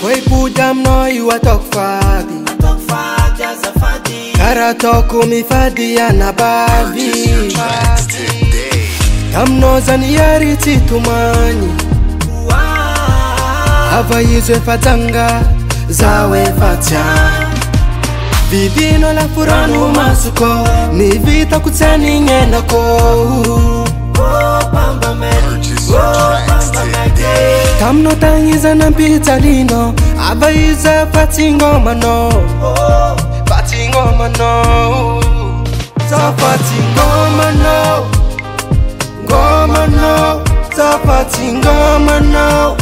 Koi budam no iwa tok fadi Kara toko mi fadi anabavi Tamno zani yari titumani Hava yizwe fatanga zawe fatya Vivino la furanu masuko Ni vita kutsani ngena ko Tamno tangiza na pitalino Abaiza fatingo mano Fatingo mano Za fatingo mano Gomano Za fatingo mano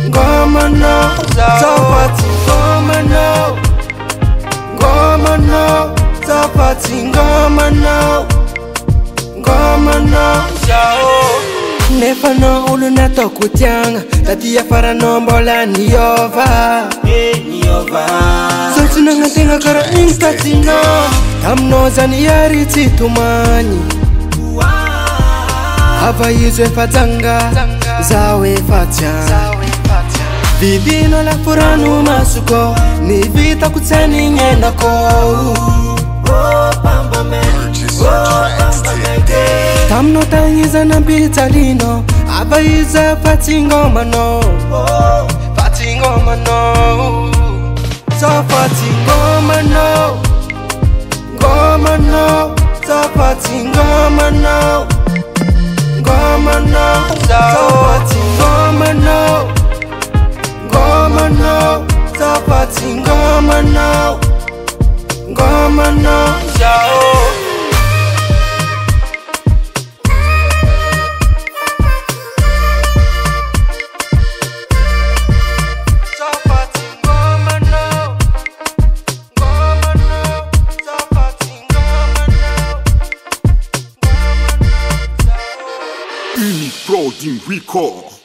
Gomano Za fatingo mano Gomano Za fatingo mano Gomano Zao Nefano ulu na toku tianga Tati ya fara nombola niyova Zolti na ngatenga kara instatino Tamno zani yari titumani Hava yizwe fatanga zawe fatya Vivino la furanu masuko Ni vita kutsani ngena ko Tamno tangiza na pitalino Abaiza fatingo mano Fatingo mano Za fatingo mano Gomano Za fatingo mano Gomano Za fatingo mano Gomano Za fatingo mano Gomano Zao Protein Record.